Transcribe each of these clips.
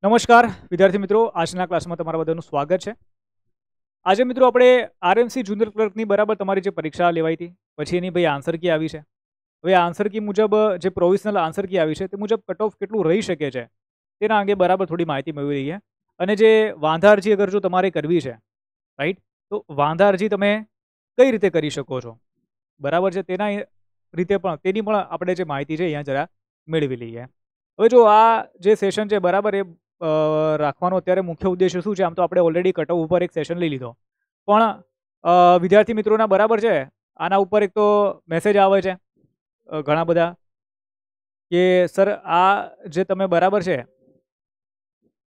નમસ્કાર વિદ્યાર્થી મિત્રો, આજના ક્લાસમાં તમારા બધાનું સ્વાગત છે. આજે મિત્રો આપણે આરએમસી જુનિયર ક્લર્કની બરાબર તમારી જે પરીક્ષા લેવાઈ હતી પછી એની ભાઈ આન્સર કી આવી છે. હવે આન્સર કી મુજબ જે પ્રોવિઝનલ આન્સર કી આવી છે તે મુજબ કટ ઓફ કેટલું રહી શકે છે તેના અંગે બરાબર થોડી માહિતી મેળવી લઈએ. અને જે વાંધા અરજી અગર જો તમારે કરવી છે, રાઈટ, તો વાંધા અરજી તમે કઈ રીતે કરી શકો છો, બરાબર છે, તેના રીતે પણ તેની પણ આપણે જે માહિતી છે અહીંયા જરા મેળવી લઈએ. હવે જો આ જે સેશન છે બરાબર એ રાખવાનો અત્યારે મુખ્ય ઉદ્દેશ્ય શું છે? આમ તો આપણે ઓલરેડી કટ ઓફ ઉપર એક સેશન લઈ લીધો, પણ વિદ્યાર્થી મિત્રોના બરાબર છે આના ઉપર એક તો મેસેજ આવે છે ઘણા બધા કે સર આ જે તમે બરાબર છે,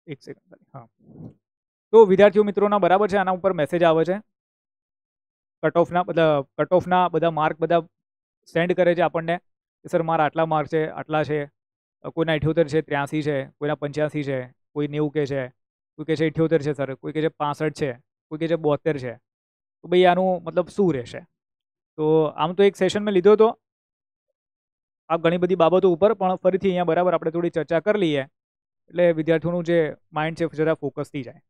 એક સેકન્ડ, હા, તો વિદ્યાર્થીઓ મિત્રોના બરાબર છે આના ઉપર મેસેજ આવે છે કટ ઓફના બધા માર્ક બધા સેન્ડ કરે છે આપણને કે સર મારા આટલા માર્ક છે, આટલા છે, કોઈના 78 છે, 83 છે, કોઈના 85 છે, કોઈ 90 કે છે, કોઈ કહે છે 78 છે સર, કોઈ કહે છે 65 છે, કોઈ કહે છે 72 છે. તો ભાઈ આનું મતલબ શું રહેશે? તો આમ તો એક સેશન મેં લીધો હતો આ ઘણી બધી બાબતો ઉપર, પણ ફરીથી અહીંયા બરાબર આપણે થોડી ચર્ચા કરી લઈએ એટલે વિદ્યાર્થીઓનું જે માઇન્ડ છે જરા ફોકસ થઈ જાય.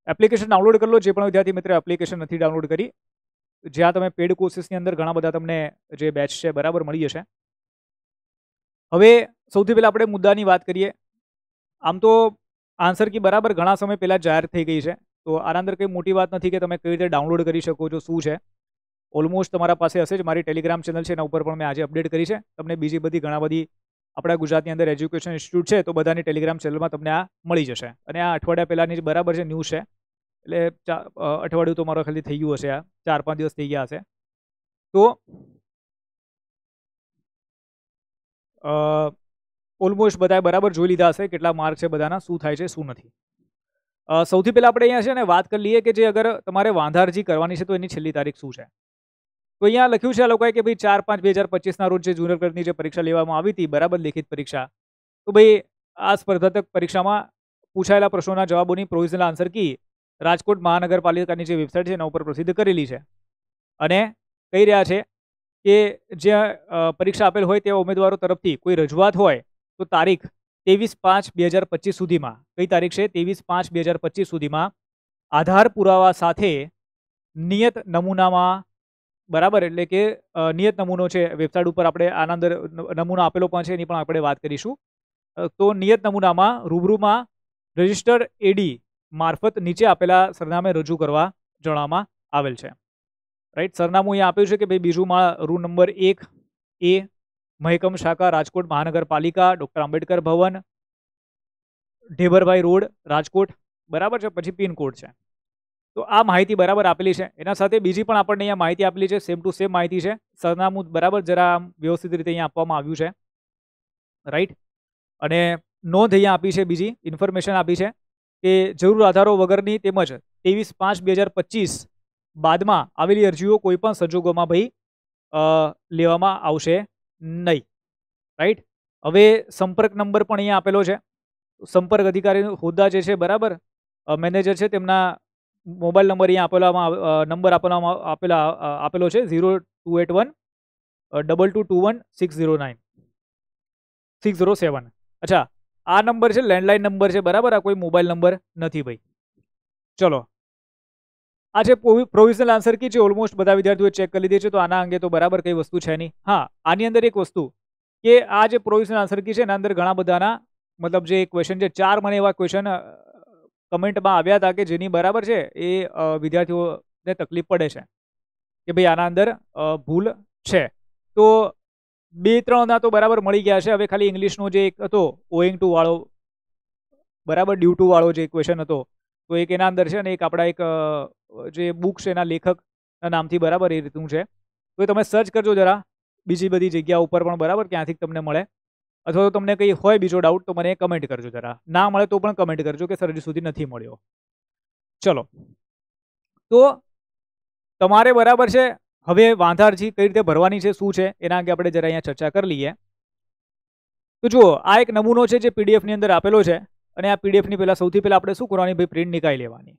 એપ્લિકેશન ડાઉનલોડ કરી લો, જે પણ વિદ્યાર્થી મિત્ર એપ્લિકેશન નથી ડાઉનલોડ કરી, જ્યાં તમે પેડ કોર્સીસની અંદર ઘણા બધા તમને જે બેચ છે બરાબર મળી જશે. હવે સૌથી પહેલાં આપણે મુદ્દાની વાત કરીએ. આમ તો આન્સર કી બરાબર ઘણા સમય પહેલાં જાહેર થઈ ગઈ છે, તો આના અંદર કંઈ મોટી વાત નથી કે તમે કઈ રીતે ડાઉનલોડ કરી શકો છો, શું છે. ઓલમોસ્ટ તમારા પાસે હશે જ. મારી ટેલિગ્રામ ચેનલ છે એના ઉપર પણ મેં આજે અપડેટ કરી છે. તમને બીજી બધી ઘણા બધી આપણા ગુજરાતની અંદર એજ્યુકેશન ઇન્સ્ટિટ્યૂટ છે તો બધાની ટેલિગ્રામ ચેનલમાં તમને આ મળી જશે. અને આ અઠવાડિયા પહેલાંની જ બરાબર છે ન્યૂઝ છે, એટલે અઠવાડિયું તો મારો ખાલી થઈ ગયું હશે, આ 4-5 દિવસ થઈ ગયા હશે. તો ઓલમોસ્ટ બધાએ બરાબર જોઈ લીધા હશે કેટલા માર્ક છે બધાના, શું થાય છે શું નથી. સૌથી પહેલાં આપણે અહીંયા છે ને વાત કરી લઈએ કે જે અગર તમારે વાંધા અરજી કરવાની છે તો એની છેલ્લી તારીખ શું છે. તો અહીંયા લખ્યું છે આ લોકોએ કે ભાઈ 4-5-2025 રોજ જે જુનિયર ક્લર્કની જે પરીક્ષા લેવામાં આવી હતી બરાબર લેખિત પરીક્ષા, તો ભાઈ આ સ્પર્ધાત્મક પરીક્ષામાં પૂછાયેલા પ્રશ્નોના જવાબોની પ્રોવિઝનલ આન્સર કી રાજકોટ મહાનગરપાલિકાની જે વેબસાઇટ છે એના ઉપર પ્રસિદ્ધ કરેલી છે. અને કહી રહ્યા છે કે જે પરીક્ષા આપેલ હોય તેવા ઉમેદવારો તરફથી કોઈ રજૂઆત હોય તો તારીખ 23/5/2025 સુધીમાં, કઈ તારીખ છે 23/5/2025 સુધીમાં આધાર પુરાવા સાથે નિયત નમૂનામાં, બરાબર, એટલે કે નિયત નમૂનો છે વેબસાઇટ ઉપર આપણે આના અંદર નમૂનો આપેલો પણ છે એની પણ આપણે વાત કરીશું. તો નિયત નમૂનામાં રૂબરૂમાં રજિસ્ટર્ડ એડી મારફત નીચે આપેલા સરનામે રજૂ કરવા જણાવવામાં આવેલ છે. રાઈટ, સરનામું અહીંયા આપ્યું છે કે ભાઈ બીજું માળ, રૂમ નંબર 1A, મહેકમ શાખા, રાજકોટ મહાનગરપાલિકા, ડૉક્ટર આંબેડકર ભવન, ઢેબરભાઈ રોડ, રાજકોટ, બરાબર છે. પછી પિનકોડ છે. તો આ માહિતી બરાબર આપેલી છે. એના સાથે બીજી પણ આપણને અહીંયા માહિતી આપેલી છે, સેમ ટુ સેમ માહિતી છે. સરનામું બરાબર જરા આમ વ્યવસ્થિત રીતે અહીંયા આપવામાં આવ્યું છે, રાઈટ. અને નોંધ અહીંયા આપી છે, બીજી ઇન્ફોર્મેશન આપી છે કે જરૂર આધારો વગરની તેમજ 23/5/2025 બાદમાં આવેલી અરજીઓ કોઈપણ સંજોગોમાં ભાઈ લેવામાં આવશે નહીં, રાઈટ. હવે સંપર્ક નંબર પણ અહીંયા આપેલો છે. સંપર્ક અધિકારી હોદ્દા જે છે બરાબર મેનેજર છે તેમના મોબાઈલ નંબર અહીંયા આપેલો છે 0281 2221 607. અચ્છા, આ નંબર છે લેન્ડલાઇન નંબર છે બરાબર, આ કોઈ મોબાઈલ નંબર નથી ભાઈ. ચલો, આ જે પ્રોવિઝનલ આન્સર કી છે ઓલમોસ્ટ બધા વિદ્યાર્થીઓએ ચેક કરી લીધી છે, તો આના અંગે તો બરાબર કઈ વસ્તુ છે નહીં. હા, આની અંદર એક વસ્તુ કે આ જે પ્રોવિઝનલ આન્સર કી છે એના અંદર ઘણા બધાના મતલબ જે ક્વેશ્ચન છે, 4 મને એવા ક્વેશ્ચન કમેન્ટમાં આવ્યા હતા કે જેની બરાબર છે એ વિદ્યાર્થીઓને તકલીફ પડે છે કે ભાઈ આના અંદર ભૂલ છે. તો 2-3 ના તો બરાબર મળી ગયા છે. હવે ખાલી ઇંગ્લિશનો જે એક હતો ઓઈંગ ટુ વાળો, બરાબર, ડ્યુ ટુ વાળો જે ક્વેશ્ચન હતો, તો એક એના અંદર છે અને એક આપણા એક જે બુક છે એના લેખકના નામથી બરાબર એ રીતનું છે. તો એ તમે સર્ચ કરજો જરા બીજી બધી જગ્યા ઉપર પણ બરાબર, ક્યાંથી તમને મળે, અથવા તો તમને કંઈ હોય બીજો ડાઉટ તો મને કમેન્ટ કરજો જરા. ના મળે તો પણ કમેન્ટ કરજો કે સર હજી સુધી નથી મળ્યો. ચલો, તો તમારે બરાબર છે હવે વાંધા અરજી કઈ રીતે ભરવાની છે, શું છે, એના અંગે આપણે જરા અહીંયા ચર્ચા કરી લઈએ. તો જુઓ, આ એક નમૂનો છે જે પીડીએફની અંદર આપેલો છે, અને આ પીડીએફની પહેલાં સૌથી પહેલાં આપણે શું કરવાની ભાઈ, પ્રિન્ટ નીકાળી લેવાની.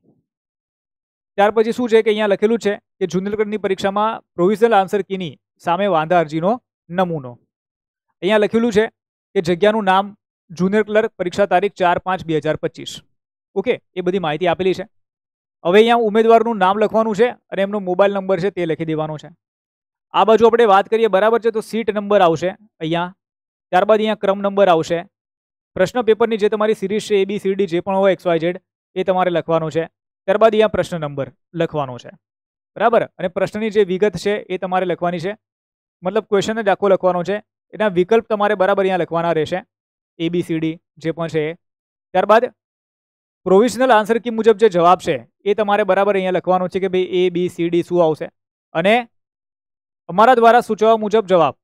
ત્યાર પછી શું છે કે અહીંયા લખેલું છે કે જુનિયર ક્લર્કની પરીક્ષામાં પ્રોવિઝનલ આન્સર કીની સામે વાંધા અરજીનો નમૂનો. અહીંયા લખેલું છે કે જગ્યાનું નામ જુનિયર ક્લર્ક પરીક્ષા તારીખ 4/5/2025. ઓકે, એ બધી માહિતી આપેલી છે. હવે અહીંયા ઉમેદવારનું નામ લખવાનું છે અને એમનો મોબાઈલ નંબર છે તે લખી દેવાનો છે. આ બાજુ આપણે વાત કરીએ બરાબર છે, તો સીટ નંબર આવશે અહીંયા, ત્યારબાદ અહીંયા ક્રમ નંબર આવશે. પ્રશ્ન પેપરની જે તમારી સિરીઝ છે ABCD જે પણ હોય XYZ એ તમારે લખવાનું છે. ત્યારબાદ અહીંયા પ્રશ્ન નંબર લખવાનો છે, બરાબર. અને પ્રશ્નની જે વિગત છે એ તમારે લખવાની છે, મતલબ ક્વેશ્ચન જ આખો લખવાનો છે. એના વિકલ્પ તમારે બરાબર અહીંયા લખવાના રહેશે, ABCD જે પણ છે. ત્યારબાદ પ્રોવિઝનલ આન્સર કી મુજબ જે જવાબ છે એ તમારે બરાબર અહીંયા લખવાનો છે કે ભાઈ ABCD શું આવશે, અને અમારા દ્વારા સૂચવવા મુજબ જવાબ,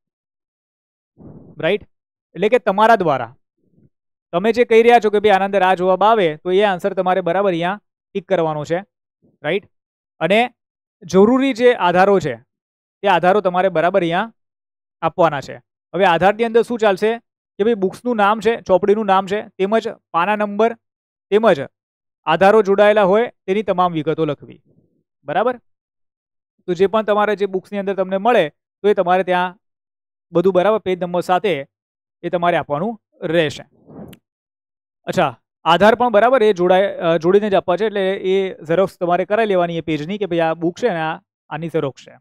રાઈટ. એટલે કે તમારા દ્વારા તમે જે કહી રહ્યા છો કે ભાઈ આના અંદર આ જવાબ આવે તો એ આન્સર તમારે બરાબર અહીંયા ટિક કરવાનો છે, રાઈટ. અને જરૂરી જે આધારો છે તે આધારો તમારે બરાબર અહીંયા આપવાના છે. હવે આધારની અંદર શું ચાલશે કે ભાઈ બુક્સનું નામ છે, ચોપડીનું નામ છે, તેમજ પાના નંબર, તેમજ આધારો જોડાયેલા હોય તેની તમામ વિગતો લખવી, બરાબર. તો જે પણ તમારે જે બુક્સની અંદર તમને મળે તો એ તમારે ત્યાં બધું બરાબર પેજ નંબર સાથે એ તમારે આપવાનું રહેશે. અચ્છા, આધાર પણ બરાબર એ જોડીને જ આપવા છે, એટલે એ ઝેરોક્સ તમારે કરાવી લેવાની એ પેજની કે ભાઈ આ બુક છે ને આની ઝેરોક્સ છે.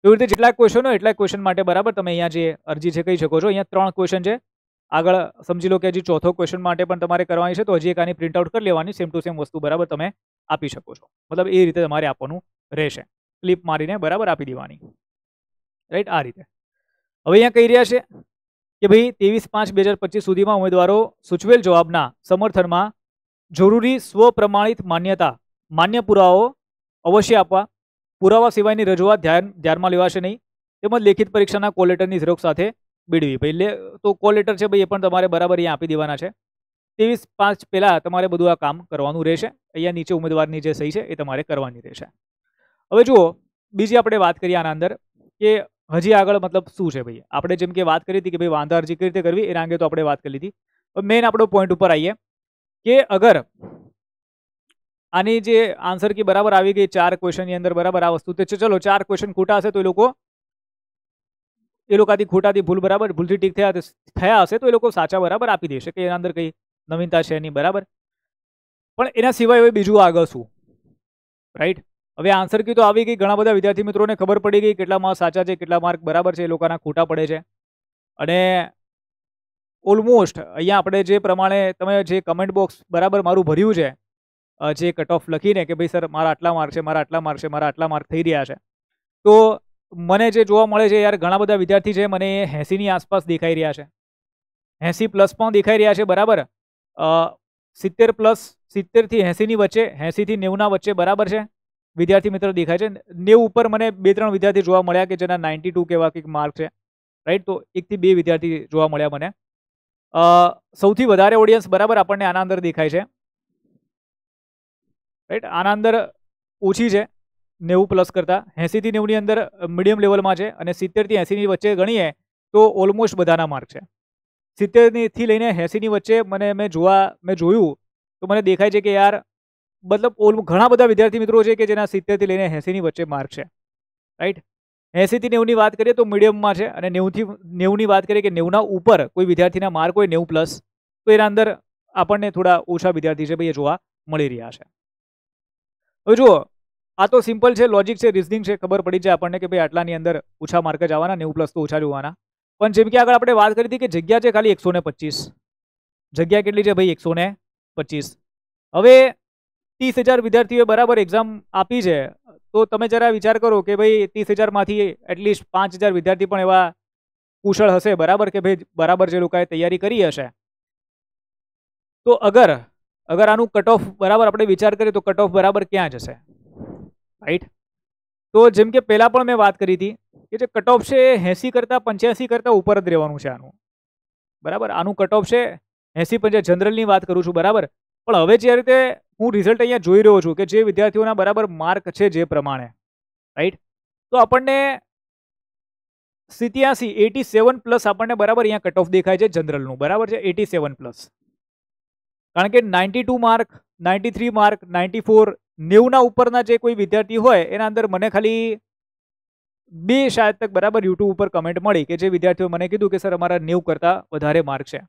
એવી રીતે જેટલા ક્વેશ્ચન હોય એટલા ક્વેશ્ચન માટે બરાબર તમે અહીંયા જે અરજી છે કહી શકો છો. અહીંયા 3 ક્વેશ્ચન છે, આગળ સમજી લો કે હજી ચોથો ક્વેશ્ચન માટે પણ તમારે કરવાની છે, તો હજી એક આની પ્રિન્ટઆઉટ કરી લેવાની, સેમ ટુ સેમ વસ્તુ બરાબર તમે આપી શકો છો. મતલબ એ રીતે તમારે આપવાનું રહેશે, ક્લિપ મારીને બરાબર આપી દેવાની, રાઈટ. આ રીતે હવે અહીંયા કહી રહ્યા છે કે ભાઈ 23/5/2025 સુધીમાં ઉમેદવારો સૂચવેલ જવાબના સમર્થનમાં જરૂરી સ્વપ્રમાણિત માન્ય પુરાવાઓ અવશ્ય આપવા. પુરાવા સિવાયની રજૂઆત ધ્યાનમાં લેવાશે નહીં. તેમજ લેખિત પરીક્ષાના કોલ લેટરની ઝેરોક્ષ સાથે બીડવી. ભાઈ તો કોલ લેટર છે ભાઈ એ પણ તમારે બરાબર અહીંયા આપી દેવાના છે. 23/5 પહેલાં તમારે બધું આ કામ કરવાનું રહેશે. અહીંયા નીચે ઉમેદવારની જે સહી છે એ તમારે કરવાની રહેશે. હવે જુઓ, બીજી આપણે વાત કરીએ આના અંદર કે હજી આગળ મતલબ શું છે ભાઈ. આપણે જેમ કે વાત કરી હતી કે ભાઈ વાંધા અરજી કઈ રીતે કરવી એના અંગે તો આપણે વાત કરી લીધી. મેઇન આપણો પોઈન્ટ ઉપર આવીએ કે અગર આની જે આન્સર કી બરાબર આવી ગઈ 4 ક્વેશ્ચનની અંદર બરાબર આ વસ્તુ, તો ચલો 4 ક્વેશ્ચન ખોટા હશે તો એ લોકોથી ખોટાથી ભૂલ બરાબર ભૂલથી ટીક થયા હશે તો એ લોકો સાચા બરાબર આપી દેશે કે એના અંદર કઈ નવીનતા છે નહીં, બરાબર. પણ એના સિવાય હવે બીજું આગળ શું, રાઈટ. હવે આન્સર કી તો આવી ગઈ, ઘણા બધા વિદ્યાર્થી મિત્રોને ખબર પડી ગઈ કેટલા માર્ક સાચા છે, કેટલા માર્ક બરાબર છે, એ લોકોના ખોટા પડે છે. અને ઓલમોસ્ટ અહીંયા આપણે જે પ્રમાણે તમે જે કમેન્ટ બોક્સ બરાબર મારું ભર્યું છે, જે કટ ઓફ લખીને કે ભાઈ સર મારા આટલા માર્ક છે, મારા આટલા માર્ક છે, મારા આટલા માર્ક થઈ રહ્યા છે, તો મને જે જોવા મળે છે યાર ઘણા બધા વિદ્યાર્થી છે મને 80ની આસપાસ દેખાઈ રહ્યા છે, 80+ પણ દેખાઈ રહ્યા છે, બરાબર. 70+, 70 થી 80ની વચ્ચે, 80 થી 90ના વચ્ચે બરાબર છે વિદ્યાર્થી મિત્ર દેખાય છે. 90 ઉપર મને 2-3 વિદ્યાર્થી જોવા મળ્યા કે જેના 92 કેવા કંઈક માર્ક છે, રાઈટ. તો 1 થી 2 વિદ્યાર્થી જોવા મળ્યા મને. સૌથી વધારે ઓડિયન્સ બરાબર આપણને આના અંદર દેખાય છે, રાઈટ. આના અંદર ઓછી છે 90+ કરતાં, 80 થી 90ની અંદર મીડિયમ લેવલમાં છે, અને 70 થી 80ની વચ્ચે ગણીએ તો ઓલમોસ્ટ બધાના માર્ક છે. 70 થી લઈને 80ની વચ્ચે મેં જોયું તો મને દેખાય છે કે યાર મતલબ ઘણા બધા વિદ્યાર્થી મિત્રો છે કે જેના 70 થી લઈને 80ની વચ્ચે માર્ક છે, રાઈટ. 80 થી 90ની વાત કરીએ તો મીડિયમમાં છે, અને 90 થી 90ની વાત કરીએ કે 90ના ઉપર કોઈ વિદ્યાર્થીના માર્ક હોય 90+, તો એના અંદર આપણને થોડા ઓછા વિદ્યાર્થી છે ભાઈ એ જોવા મળી રહ્યા છે. હવે જુઓ, આ તો સિમ્પલ છે, લોજિક છે, રિઝનિંગ છે, ખબર પડી જાય આપણને કે ભાઈ આટલાની અંદર ઓછા માર્ક જ આવવાના, 90+ તો ઓછા જોવાના. પણ જેમ કે આગળ આપણે વાત કરી હતી કે જગ્યા છે ખાલી 125, જગ્યા કેટલી છે ભાઈ 125. હવે 30,000 વિદ્યાર્થીઓએ બરાબર એક્ઝામ આપી છે, તો તમે જરા વિચાર કરો કે ભાઈ 30,000માંથી એટલીસ્ટ 5,000 વિદ્યાર્થી પણ એવા કુશળ હશે, બરાબર, કે ભાઈ બરાબર જે લોકોએ તૈયારી કરી હશે. તો અગર આનું કટ ઓફ બરાબર આપણે વિચાર કરીએ તો કટ ઓફ બરાબર ક્યાં જશે, રાઈટ. તો જેમ કે પહેલાં પણ મેં વાત કરી હતી કે જે કટ ઓફ છે એ 80 કરતાં 85 કરતાં ઉપર જ રહેવાનું છે આનું, બરાબર. આનું કટ ઓફ છે 80-85, જનરલની વાત કરું છું, બરાબર. પણ હવે જે રીતે હું રિઝલ્ટ અહીંયા જોઈ રહ્યો છું કે જે વિદ્યાર્થીઓના બરાબર માર્ક છે જે પ્રમાણે, રાઈટ, તો આપણને 87+ આપણને બરાબર અહીંયા કટ ઓફ દેખાય છે જનરલનું, બરાબર છે 87+. કારણ કે 92 માર્ક, 93 માર્ક, 94, 90ના ઉપરના જે કોઈ વિદ્યાર્થી હોય એના અંદર મને ખાલી 2 શાયદ તક બરાબર યુટ્યુબ ઉપર કમેન્ટ મળી કે જે વિદ્યાર્થીઓ મને કીધું કે સર અમારા 90 કરતાં વધારે માર્ક છે,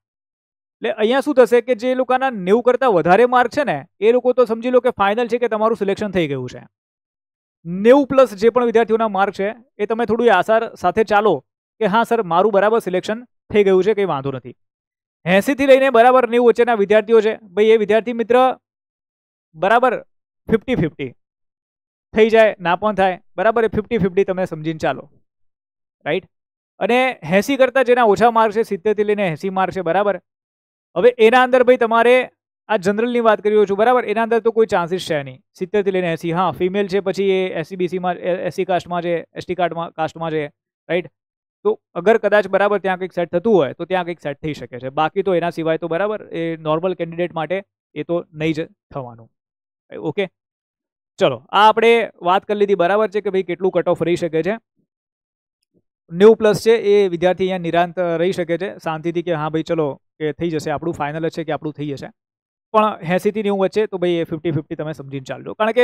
એટલે અહીંયા શું થશે કે જે લોકોના 90 કરતાં વધારે માર્ક છે ને એ લોકો તો સમજી લો કે ફાઇનલ છે કે તમારું સિલેક્શન થઈ ગયું છે. 90+ જે પણ વિદ્યાર્થીઓના માર્ક છે એ તમે થોડું આશા સાથે ચાલો કે હા સર મારું બરાબર સિલેક્શન થઈ ગયું છે, કંઈ વાંધો નથી. 80 થી લઈને બરાબર 90 વચ્ચેના વિદ્યાર્થીઓ છે ભાઈ, એ વિદ્યાર્થી મિત્ર બરાબર 50-50 થઈ જાય, ના પણ થાય, બરાબર. એ 50-50 તમે સમજીને ચાલો, રાઈટ. અને 80 કરતાં જેના ઓછા માર્ક છે, 70 થી લઈને 80 માર્ક છે, બરાબર. હવે એના અંદર ભાઈ તમારે આ જનરલની વાત કરી રહ્યો છું, બરાબર. એના અંદર તો કોઈ ચાન્સીસ છે નહીં. 70 થી લઈને 80, હા ફિમેલ છે, પછી એ SC/BCમાં, SC કાસ્ટમાં છે, ST કાસ્ટમાં છે, રાઈટ. તો અગર કદાચ બરાબર ત્યાં કંઈક સેટ થતું હોય તો ત્યાં કંઈક સેટ થઈ શકે છે. બાકી તો એના સિવાય તો બરાબર એ નોર્મલ કેન્ડિડેટ માટે એ તો નહીં જ થવાનું. ઓકે, ચલો આ આપણે વાત કરી લીધી, બરાબર છે કે ભાઈ કેટલું કટ ઓફ રહી શકે છે. 90+ છે એ વિદ્યાર્થી અહીંયા નિરાંત રહી શકે છે શાંતિથી કે હા ભાઈ ચલો કે થઈ જશે, આપણું ફાઇનલ જ છે કે આપણું થઈ જશે. પણ 80 થી 90 વચ્ચે તો ભાઈ એ 50-50 તમે સમજીને ચાલજો, કારણ કે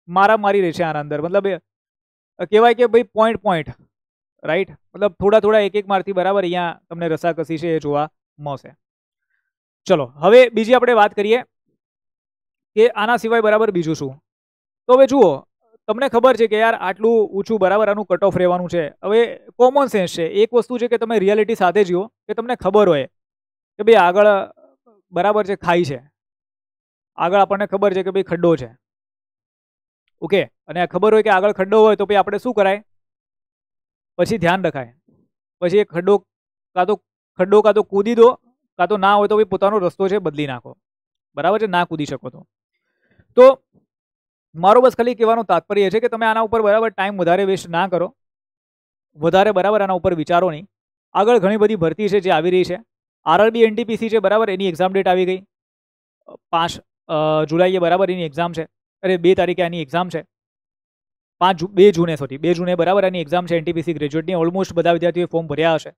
મારી રહેશે આના અંદર. મતલબ કહેવાય કે ભાઈ પોઈન્ટ રાઈટ, મતલબ થોડા એક માર્કથી બરાબર અહીંયા તમને રસાકસી છે એ જોવા મળશે. ચલો હવે બીજી આપણે વાત કરીએ કે આના સિવાય બરાબર બીજું શું. તો હવે જુઓ, તમને ખબર છે કે યાર આટલું ઊંચું બરાબર આનું કટ ઓફ રહેવાનું છે. હવે કોમન સેન્સ છે, એક વસ્તુ છે કે તમે રિયાલિટી સાથે જીવો, કે તમને ખબર હોય કે ભાઈ આગળ બરાબર છે ખાઈ છે, આગળ આપણને ખબર છે કે ભાઈ ખડ્ડો છે, ઓકે. અને ખબર હોય કે આગળ ખડ્ડો હોય તો ભાઈ આપણે શું કરાય, પછી ધ્યાન રખાય, પછી એ ખડ્ડો કાં તો કૂદી દો, કાં તો ના હોય તો ભાઈ પોતાનો રસ્તો છે બદલી નાખો, બરાબર છે. ના કૂદી શકો તો મારો બસ ખાલી કહેવાનો તાત્પર્ય છે કે તમે આના ઉપર બરાબર ટાઈમ વધારે વેસ્ટ ના કરો, વધારે બરાબર આના ઉપર વિચારો નહીં. આગળ ઘણી બધી ભરતી છે જે આવી રહી છે. RRB NTPC છે, બરાબર, એની એક્ઝામ ડેટ આવી ગઈ 5 જુલાઈએ, બરાબર એની એક્ઝામ છે. અરે 2 તારીખે આની એક્ઝામ છે, 2 જૂને બરાબર આની એક્ઝામ છે NTPC ગ્રેજ્યુએટની. ઓલમોસ્ટ બધા વિદ્યાર્થીઓએ ફોર્મ ભર્યા હશે.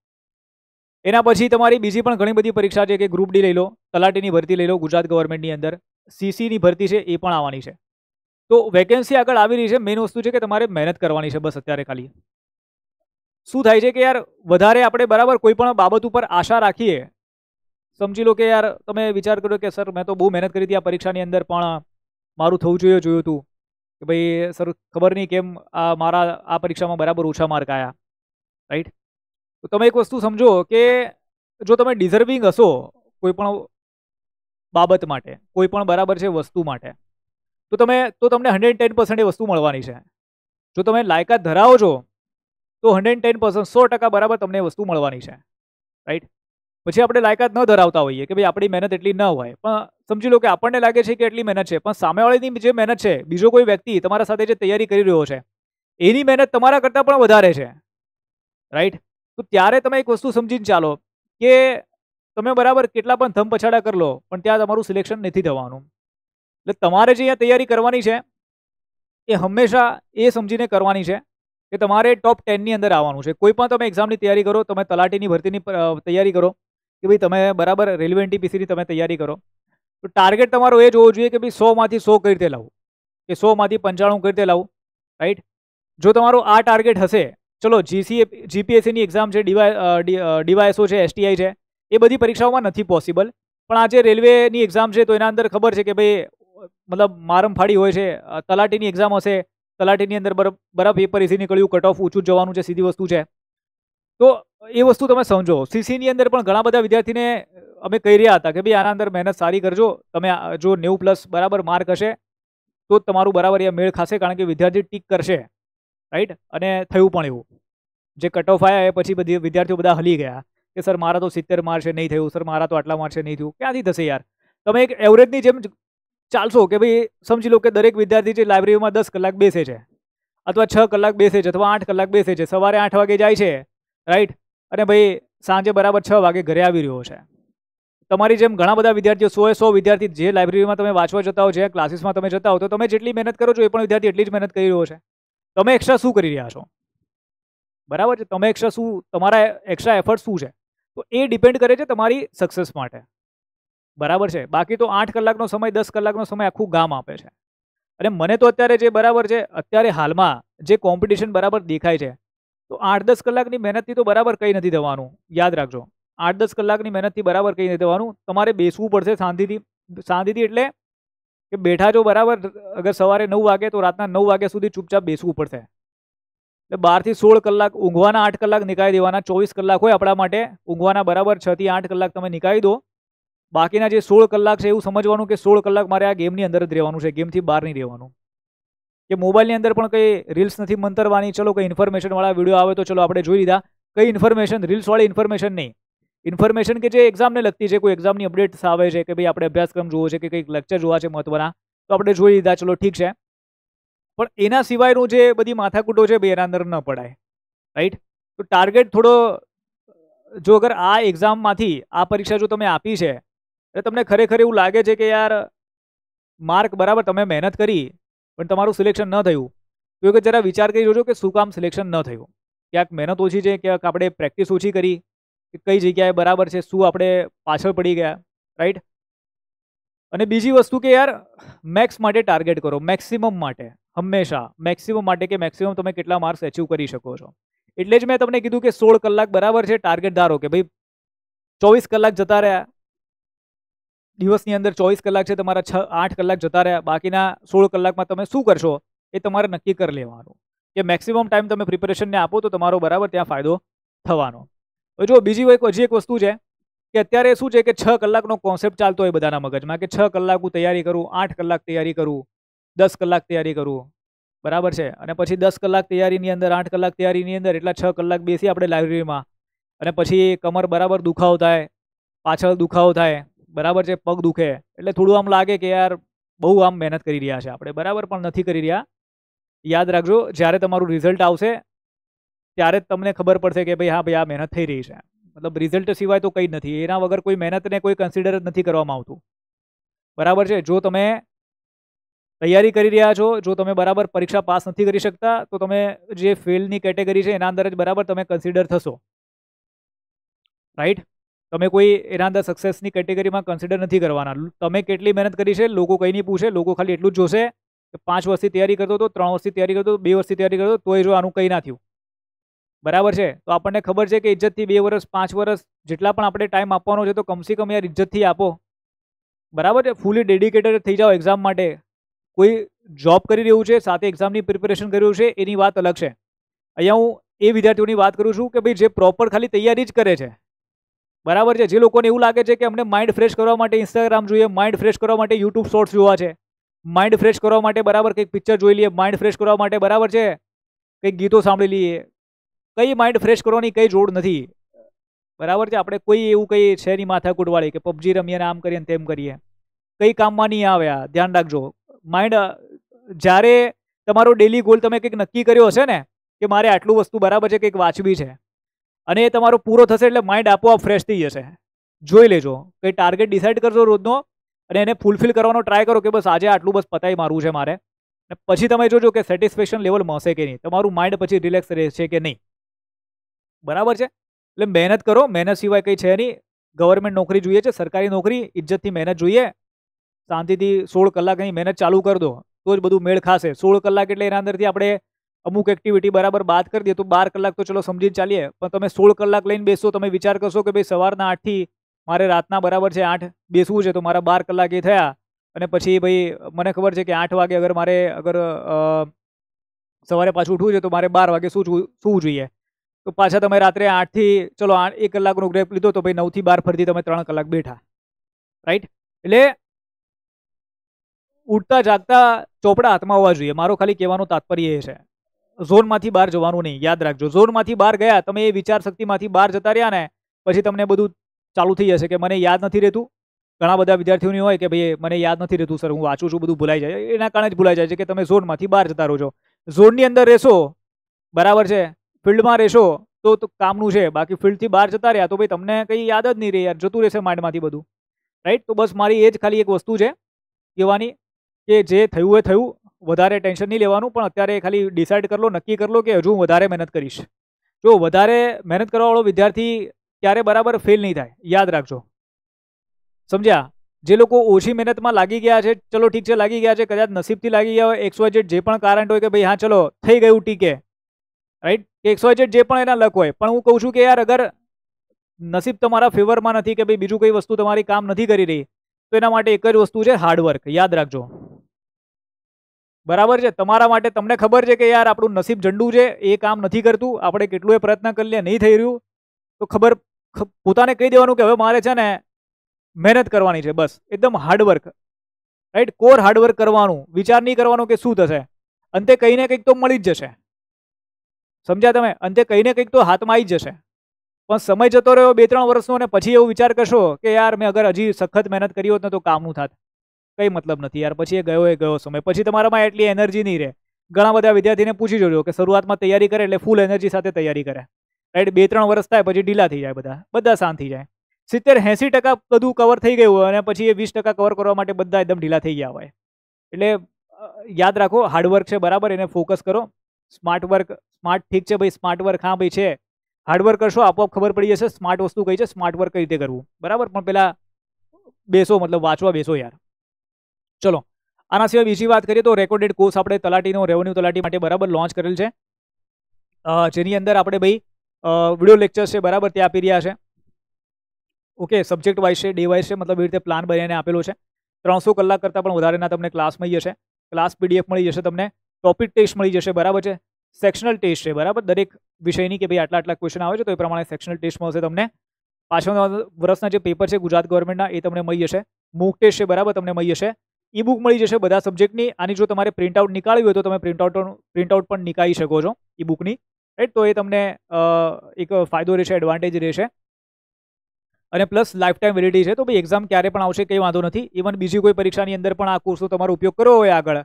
એના પછી તમારી બીજી પણ ઘણી બધી પરીક્ષા છે કે ગ્રુપ ડી લઈ લો, તલાટીની ભરતી લઈ લો, ગુજરાત ગવર્મેન્ટની અંદર CCની ભરતી છે એ પણ આવવાની છે. તો વેકેન્સી આગળ આવી રહી છે. મેઇન વસ્તુ છે કે તમારે મહેનત કરવાની છે બસ. અત્યારે ખાલી શું થાય છે કે યાર વધારે આપણે બરાબર કોઈ પણ બાબત ઉપર આશા રાખીએ, સમજી લો કે યાર તમે વિચાર કરો કે સર મેં તો બહુ મહેનત કરી હતી આ પરીક્ષાની અંદર, પણ મારું થવું જોયું હતું કે ભાઈ સર ખબર નહીં કેમ મારા આ પરીક્ષામાં બરાબર ઓછા માર્ક આવ્યા, રાઈટ. તો તમે એક વસ્તુ સમજો કે જો તમે ડિઝર્વિંગ હશો કોઈ પણ બાબત માટે, કોઈ પણ બરાબર છે વસ્તુ માટે, તો તમને 110% એ વસ્તુ મળવાની છે. જો તમે લાયકાત ધરાવો છો તો 110%, 100% બરાબર તમને વસ્તુ મળવાની છે, રાઈટ. પછી આપણે લાયકાત ન ધરાવતા હોઈએ કે ભાઈ આપણી મહેનત એટલી ન હોય, પણ સમજી લો કે આપણને લાગે છે કે એટલી મહેનત છે, પણ સામેવાળાની જે મહેનત છે, બીજો કોઈ વ્યક્તિ તમારા સાથે જે તૈયારી કરી રહ્યો છે એની મહેનત તમારા કરતાં પણ વધારે છે, રાઈટ. તો ત્યારે તમે એક વસ્તુ સમજીને ચાલો કે તમે બરાબર કેટલા પણ ધમ પછાડા કરી લો પણ ત્યાં તમારું સિલેક્શન નથી થવાનું. એટલે તમારે જે અહીંયા તૈયારી કરવાની છે એ હંમેશા એ સમજીને કરવાની છે કે તમારે ટોપ 10ની અંદર આવવાનું છે. કોઈ પણ તમે એક્ઝામની તૈયારી કરો, તમે તલાટીની ભરતીની તૈયારી કરો કે ભાઈ તમે બરાબર રેલવે NTPCની તમે તૈયારી કરો, તો ટાર્ગેટ તમારો એ જોવો જોઈએ કે ભાઈ 100માંથી 100 કઈ રીતે લાવું, કે 100માંથી 95 કઈ રીતે લાવું, રાઈટ. જો તમારો આ ટાર્ગેટ હશે, ચલો GPSCની એક્ઝામ છે, DYSO છે, STI છે, એ બધી પરીક્ષાઓમાં નથી પોસિબલ. પણ આ જે રેલવેની એક્ઝામ છે તો એના અંદર ખબર છે કે ભાઈ મતલબ મારમફાડી હોય છે. તલાટીની એક્ઝામ હશે, તલાટીની અંદર બરાબર પેપર ઇઝી નીકળ્યું, કટ ઓફ ઊંચું જવાનું છે, સીધી વસ્તુ છે. તો એ વસ્તુ તમે સમજો. CCની અંદર પણ ઘણા બધા વિદ્યાર્થીને અમે કહી રહ્યા હતા કે ભાઈ આના અંદર મહેનત સારી કરજો, તમે જો 90+ બરાબર માર્ક હશે તો તમારું બરાબર એ મેળ ખાશે, કારણ કે વિદ્યાર્થી ટીક કરશે, રાઈટ. અને થયું પણ એવું, જે કટ ઓફ આવ્યા એ પછી બધી વિદ્યાર્થીઓ બધા હલી ગયા કે સર મારા તો 70 માર્ક છે, નહીં થયું, સર મારા તો આટલા માર્ક છે, નહીં થયું. ક્યાંથી થશે યાર? તમે એક એવરેજની જેમ ચાલશો કે ભાઈ સમજી લો કે દરેક વિદ્યાર્થી જે લાઇબ્રેરીમાં 10 કલાક બેસે છે, અથવા 6 કલાક બેસે છે, અથવા 8 કલાક બેસે છે, સવારે 8 વાગે જાય છે, રાઈટ, અને ભાઈ સાંજે બરાબર 6 વાગે ઘરે આવી રહ્યો છે. તમારી જેમ ઘણા બધા વિદ્યાર્થીઓ 100 વિદ્યાર્થી જે લાઇબ્રેરીમાં તમે વાંચવા જતા હો, જે ક્લાસીસમાં તમે જતા હો, તો તમે જેટલી મહેનત કરો છો એ પણ વિદ્યાર્થી એટલી જ મહેનત કરી રહ્યો છે. તમે એક્સ્ટ્રા શું કરી રહ્યા છો, બરાબર છે? તમે એક્સ્ટ્રા શું, તમારા એક્સ્ટ્રા એફર્ટ શું છે? તો એ ડિપેન્ડ કરે છે તમારી સક્સેસ માટે, બરાબર છે. બાકી તો 8 કલાકનો સમય, 10 કલાકનો સમય આખું ગામ આપે છે. અને મને તો અત્યારે જે બરાબર છે, અત્યારે હાલમાં જે કોમ્પિટિશન બરાબર દેખાય છે, તો 8-10 કલાકની મહેનતથી તો બરાબર કંઈ નથી થવાનું, યાદ રાખજો. 8-10 કલાકની મહેનતથી બરાબર કંઈ નથી થવાનું. તમારે બેસવું પડશે શાંતિથી. શાંતિથી એટલે કે બેઠા છો બરાબર, અગર સવારે 9 વાગે તો રાતના 9 વાગ્યા સુધી ચૂપચાપ બેસવું પડશે. એટલે 12 થી 16 કલાક ઊંઘવાના 8 કલાક નીકાળી દેવાના. 24 કલાક હોય આપણા માટે, ઊંઘવાના બરાબર 6 થી 8 કલાક તમે નીકાળી દો. બાકીના જે 16 કલાક છે એવું સમજવાનું કે 16 કલાક મારે આ ગેમની અંદર જ રહેવાનું છે, ગેમથી બહાર નહીં રહેવાનું. કે મોબાઈલની અંદર પણ કંઈ રીલ્સ નથી મંતરવાની. ચલો કંઈ ઇન્ફોર્મેશનવાળા વિડીયો આવે તો ચલો આપણે જોઈ લીધા. કઈ ઇન્ફોર્મેશન, રીલ્સવાળી ઇન્ફોર્મેશન નહીં. ઇન્ફોર્મેશન કે જે એક્ઝામને લગતી છે, કોઈ એક્ઝામની અપડેટ્સ આવે છે કે ભાઈ આપણે અભ્યાસક્રમ જોવો છે કે કંઈક લેક્ચર જોવા છે મહત્વના, તો આપણે જોઈ લીધા, ચલો ઠીક છે. પણ એના સિવાયનું જે બધી માથાકૂટો છે ભાઈ એના અંદર ન પડાય. રાઈટ? તો ટાર્ગેટ થોડો, જો અગર આ એક્ઝામમાંથી આ પરીક્ષા જો તમે આપી છે એટલે તમને ખરેખર એવું લાગે છે કે યાર માર્ક બરાબર તમે મહેનત કરી પણ તમારું સિલેક્શન ન થયું, તો કે જરા વિચાર કરી જોજો કે શું કામ સિલેક્શન ન થયું. ક્યાંક મહેનત ઓછી છે, ક્યાંક આપણે પ્રેક્ટિસ ઓછી કરી, કે કઈ જગ્યાએ બરાબર છે, શું આપણે પાછળ પડી ગયા. રાઈટ? અને બીજી વસ્તુ કે યાર મેક્સ માટે ટાર્ગેટ કરો, મેક્સિમમ માટે, હંમેશા મેક્સિમમ માટે કે મેક્સિમમ તમે કેટલા માર્ક્સ અચીવ કરી શકો છો. એટલે જ મેં તમને કીધું કે 16 કલાક બરાબર છે ટાર્ગેટ ધારો કે ભાઈ 24 કલાક જતા રહ્યા, દિવસની અંદર 24 કલાક છે, તમારા 8 કલાક જતા રહ્યા, બાકીના 16 કલાકમાં તમે શું કરશો એ તમારે નક્કી કરી લેવાનું. કે મેક્સિમમ ટાઈમ તમે પ્રિપેરેશનને આપો તો તમારો બરાબર ત્યાં ફાયદો થવાનો. જો બીજી હજી એક વસ્તુ છે કે અત્યારે શું છે કે 6 કલાકનો કોન્સેપ્ટ ચાલતો હોય બધાના મગજમાં કે 6 કલાક હું તૈયારી કરું, 8 કલાક તૈયારી કરું, 10 કલાક તૈયારી કરું, બરાબર છે. અને પછી 10 કલાક તૈયારીની અંદર, 8 કલાક તૈયારીની અંદર એટલા 6 કલાક બેસી આપણે લાઇબ્રેરીમાં, અને પછી કમર બરાબર દુખાવો થાય, પાછળ દુખાવો થાય, બરાબર છે, પગ દુખે, એટલે થોડું આમ લાગે કે યાર બહુ આમ મહેનત કરી રહ્યા છે આપણે, બરાબર, પણ નથી કરી રહ્યા. યાદ રાખજો, જ્યારે તમારું રિઝલ્ટ આવશે ત્યારે જ તમને ખબર પડશે કે ભાઈ હા ભાઈ આ મહેનત થઈ રહી છે. મતલબ રિઝલ્ટ સિવાય તો કંઈ જ નથી, એના વગર કોઈ મહેનતને કોઈ કન્સિડર જ નથી કરવામાં આવતું. બરાબર છે. જો તમે તૈયારી કરી રહ્યા છો, જો તમે બરાબર પરીક્ષા પાસ નથી કરી શકતા, તો તમે જે ફેલની કેટેગરી છે એના અંદર જ બરાબર તમે કન્સિડર થશો. રાઈટ? તમે કોઈ એના અંદર સક્સેસની કેટેગરીમાં કન્સિડર નથી કરવાના. તમે કેટલી મહેનત કરી છે લોકો કંઈ નહીં પૂછે, લોકો ખાલી એટલું જ જોશે કે 5 વર્ષથી તૈયારી કરતો હતો, 3 વર્ષથી તૈયારી કરતો હતો, 2 વર્ષથી તૈયારી કરતો, તોય જો આનું કંઈ ના થયું. બરાબર છે. તો આપણને ખબર છે કે ઇજ્જતથી 2 વર્ષ 5 વર્ષ જેટલા પણ આપણે ટાઈમ આપવાનો છે તો કમસે કમ યાર ઇજ્જતથી આપો. બરાબર છે. ફૂલી ડેડિકેટેડ થઈ જાઓ એક્ઝામ માટે. કોઈ જોબ કરી રહ્યું છે, સાથે એક્ઝામની પ્રિપેરેશન કરી રહ્યું છે, એની વાત અલગ છે. અહીંયા હું એ વિદ્યાર્થીઓની વાત કરું છું કે ભાઈ જે પ્રોપર ખાલી તૈયારી જ કરે છે, બરાબર છે. જે લોકોને એવું લાગે છે કે અમને માઇન્ડ ફ્રેશ કરવા માટે ઇન્સ્ટાગ્રામ જોઈએ, માઇન્ડ ફ્રેશ કરવા માટે યુટ્યુબ શોર્ટ્સ જોવા છે, માઇન્ડ ફ્રેશ કરવા માટે બરાબર કંઈક પિક્ચર જોઈ લઈએ, માઇન્ડ ફ્રેશ કરવા માટે બરાબર છે કંઈક ગીતો સાંભળી લઈએ, કઈ માઇન્ડ ફ્રેશ કરવાની કઈ જોડ નથી. બરાબર છે. આપણે કોઈ એવું કંઈ છે નહીં માથાકૂટવાળી કે પબજી રમીએ આમ કરીએ તેમ કરીએ, કંઈ કામમાં નહીં આવે. આ ધ્યાન રાખજો. માઇન્ડ જ્યારે તમારો ડેલી ગોલ તમે કંઈક નક્કી કર્યો હશે ને કે મારે આટલું વસ્તુ બરાબર છે કંઈક વાંચવી છે, અને એ તમારો પૂરો થશે એટલે માઇન્ડ આપોઆપ ફ્રેશ થઈ જશે. જોઈ લેજો, કંઈ ટાર્ગેટ ડિસાઇડ કરજો રોજનો અને એને ફૂલફિલ કરવાનો ટ્રાય કરો કે બસ આજે આટલું બસ પતાવી મારવું છે મારે. પછી તમે જોજો કે સેટિસ્ફેક્શન લેવલ મળશે કે નહીં, તમારું માઇન્ડ પછી રિલેક્સ રહેશે કે નહીં. બરાબર છે. એટલે મહેનત કરો, મહેનત સિવાય કંઈ છે નહીં. ગવર્મેન્ટ નોકરી જોઈએ છે, સરકારી નોકરી, ઇજ્જતથી મહેનત જોઈએ, શાંતિથી 16 કલાકની મહેનત ચાલુ કરી દો તો જ બધું મેળ ખાશે. 16 કલાક એટલે એના અંદરથી આપણે અમુક એક્ટિવિટી બરાબર બાદ કરી દઈએ તો 12 કલાક તો ચલો સમજીને ચાલીએ, પણ તમે 16 કલાક લઈને બેસો, તમે વિચાર કરશો કે ભાઈ સવારના 8 થી મારે રાતના બરાબર છે 8 બેસવું છે, તો મારા 12 કલાક એ થયા. અને પછી ભાઈ મને ખબર છે કે 8 વાગે અગર મારે સવારે પાછું ઉઠવું છે તો મારે 12 વાગે સૂવું જોઈએ, તો પાછા તમે રાત્રે 8 થી ચલો 1 કલાકનો બ્રેક લીધો તો ભાઈ 9 થી 12 ફરીથી તમે 3 કલાક બેઠા. રાઈટ? એટલે ઉઠતા જાગતા ચોપડા હાથમાં હોવા જોઈએ. મારો ખાલી કહેવાનો તાત્પર્ય એ છે, ઝોનમાંથી બહાર જવાનું નહીં. યાદ રાખજો, ઝોનમાંથી બહાર ગયા, તમે એ વિચાર શક્તિમાંથી બહાર જતા રહ્યા ને પછી તમને બધું ચાલુ થઈ જશે કે મને યાદ નથી રહેતું. ઘણા બધા વિદ્યાર્થીઓની હોય કે ભાઈ મને યાદ નથી રહેતું સર, હું વાંચું છું બધું ભૂલાઈ જાય. એના કારણે જ ભૂલાઈ જાય છે કે તમે ઝોનમાંથી બહાર જતા રહો છો. ઝોનની અંદર રહેશો, બરાબર છે, ફિલ્ડમાં રહેશો તો કામનું છે, બાકી ફિલ્ડથી બહાર જતા રહ્યા તો ભાઈ તમને કંઈ યાદ જ નહીં રહે યાર, જતું રહેશે માઇન્ડમાંથી બધું. રાઈટ? તો બસ મારી એ જ ખાલી એક વસ્તુ છે કહેવાની કે જે થયું એ થયું, વધારે ટેન્શન નહીં લેવાનું, પણ અત્યારે ખાલી ડિસાઇડ કરી લો, નક્કી કરી લો કે હજુ હું વધારે મહેનત કરીશ. જો વધારે મહેનત કરવાવાળો વિદ્યાર્થી ક્યારે બરાબર ફેલ નહીં થાય, યાદ રાખજો. સમજ્યા? જે લોકો ઓછી મહેનતમાં લાગી ગયા છે, ચલો ઠીક છે લાગી ગયા છે, કદાચ નસીબથી લાગી ગયા હોય, XYZ જે પણ કારણ હોય કે ભાઈ હા ચલો થઈ ગયું ટીકે, રાઈટ, કે XYZ જે પણ એના લક હોય, પણ હું કહું છું કે યાર અગર નસીબ તમારા ફેવરમાં નથી કે ભાઈ બીજું કોઈ વસ્તુ તમારી કામ નથી કરી રહી, તો એના માટે એક જ વસ્તુ છે હાર્ડવર્ક. યાદ રાખજો, બરાબર છે. તમારા માટે તમને ખબર છે કે યાર આપણું નસીબ ઝંડુ છે, એ કામ નથી કરતું, આપણે કેટલું પ્રયત્ન કરી લે નહીં થઈ રહ્યું, તો પોતાને કહી દેવાનું કે હવે મારે છે ને મહેનત કરવાની છે, બસ એકદમ હાર્ડવર્ક, રાઈટ. કોર હાર્ડવર્ક કરવાનું, વિચાર નહીં કરવાનો કે શું થશે, અંતે કંઈ ને કંઈક તો મળી જ જશે. સમજ્યા તમે? અંતે કંઈ ને કંઈક તો હાથમાં આવી જ જશે. પણ સમય જતો રહ્યો 2-3 વર્ષનો અને પછી એવું વિચાર કરશો કે યાર મેં અગર હજી સખત મહેનત કરી હોત ને તો કામનું થાત, કંઈ મતલબ નથી યાર. પછી એ ગયો સમય, પછી તમારામાં એટલી એનર્જી નહીં રહે. ઘણા બધા વિદ્યાર્થીને પૂછી જોજો કે શરૂઆતમાં તૈયારી કરે એટલે ફૂલ એનર્જી સાથે તૈયારી કરે, રાઈટ. 2-3 વર્ષ થાય પછી ઢીલા થઈ જાય, બધા શાંત થઈ જાય. 70-80% બધું કવર થઈ ગયું અને પછી એ 20% કવર કરવા માટે બધા એકદમ ઢીલા થઈ ગયા હોય. એટલે યાદ રાખો, હાર્ડવર્ક છે બરાબર, એને ફોકસ કરો. સ્માર્ટ વર્ક, સ્માર્ટ ઠીક છે ભાઈ, સ્માર્ટ વર્ક હા ભાઈ છે, હાર્ડવર્ક કરશો આપોઆપ ખબર પડી જશે સ્માર્ટ વસ્તુ કઈ છે, સ્માર્ટ વર્ક કઈ રીતે કરવું, બરાબર. પણ પેલા બેસો, મતલબ વાંચવા બેસો યાર. ચલો, આના સિવાય બીજી વાત કરીએ તો રેકોર્ડેડ કોર્સ આપણે તલાટીનો, રેવન્યુ તલાટી માટે બરાબર લોન્ચ કરેલ છે, જેની અંદર આપણે ભાઈ વિડીયો લેક્ચર્સ છે બરાબર તે આપી રહ્યા છે. ઓકે, સબ્જેક્ટ વાઇઝ છે, ડે વાઇઝ છે, મતલબ એ રીતે પ્લાન બનાવીને આપેલો છે. 300 કલાક કરતાં પણ વધારેના તમને ક્લાસ મળી જશે, ક્લાસ પીડીએફ મળી જશે તમને, ટોપિક ટેસ્ટ મળી જશે બરાબર છે, સેક્શનલ ટેસ્ટ છે બરાબર, દરેક વિષયની કે ભાઈ આટલા ક્વેશ્ચન આવે છે તો એ પ્રમાણે સેક્શનલ ટેસ્ટ મળશે તમને. પાછળના વર્ષના જે પેપર છે ગુજરાત ગવર્મેન્ટના એ તમને મળી જશે, મૂક ટેસ્ટ છે બરાબર તમને મળી જશે, ઈ બુક મળી જશે બધા સબ્જેક્ટની. આની જો તમારે પ્રિન્ટઆઉટ નીકાળવી હોય તો તમે પ્રિન્ટઆઉટ પણ નીકાળી શકો છો ઈ બુકની, રાઈટ. તો એ તમને એક ફાયદો રહેશે, એડવાન્ટેજ રહેશે. અને પ્લસ લાઈફ ટાઈમ વેલિડિટી છે, તો ભાઈ એક્ઝામ ક્યારે પણ આવશે કંઈ વાંધો નથી. ઇવન બીજી કોઈ પરીક્ષાની અંદર પણ આ કોર્સનો તમારો ઉપયોગ કરવો હોય આગળ,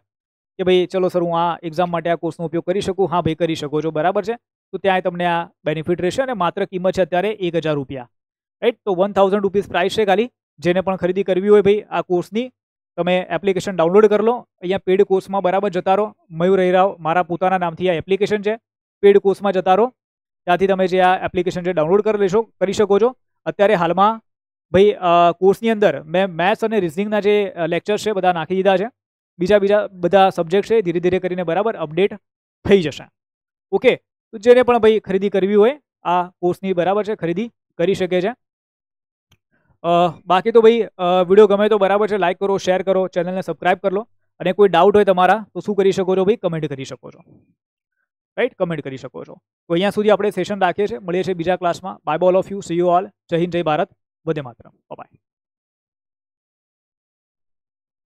કે ભાઈ ચલો સર હું આ એક્ઝામ માટે આ કોર્સનો ઉપયોગ કરી શકું, હા ભાઈ કરી શકો છો બરાબર છે. તો ત્યાં તમને આ બેનિફિટ રહેશે અને માત્ર કિંમત છે અત્યારે 1000 રૂપિયા, રાઈટ. તો 1000 રૂપીસ પ્રાઇસ છે ખાલી. જેને પણ ખરીદી કરવી હોય ભાઈ આ કોર્સની, તમે એપ્લિકેશન ડાઉનલોડ કરી લો. અહીંયા પેડ કોર્સમાં બરાબર જતા રહો, મયુર હીરાવ મારા પોતાના નામથી આ એપ્લિકેશન છે, પેડ કોર્સમાં જતા રહો, ત્યાંથી તમે જે આ એપ્લિકેશન છે ડાઉનલોડ કરી શકો છો. અત્યારે હાલમાં ભાઈ કોર્સની અંદર મેં મેથ્સ અને રિઝનિંગના જે લેક્ચર્સ છે બધા નાખી દીધા છે, બીજા બધા સબ્જેક્ટ છે ધીરે ધીરે કરીને બરાબર અપડેટ થઈ જશે. ઓકે, તો જેને પણ ભાઈ ખરીદી કરવી હોય આ કોર્સની બરાબર છે ખરીદી કરી શકે છે. બાકી તો ભાઈ વિડીયો ગમે તો બરાબર છે લાઇક કરો, શેર કરો, ચેનલને સબસ્ક્રાઇબ કરી લો. અને કોઈ ડાઉટ હોય તમારા તો શું કરી શકો છો ભાઈ, કમેન્ટ કરી શકો છો, રાઈટ, કમેન્ટ કરી શકો છો. તો અહીંયા સુધી આપણે સેશન રાખીએ છીએ, મળીએ છીએ બીજા ક્લાસમાં. Bye all of you, see you all. જય હિન્દ, જય ભારત, વંદે માતરમ, બાય.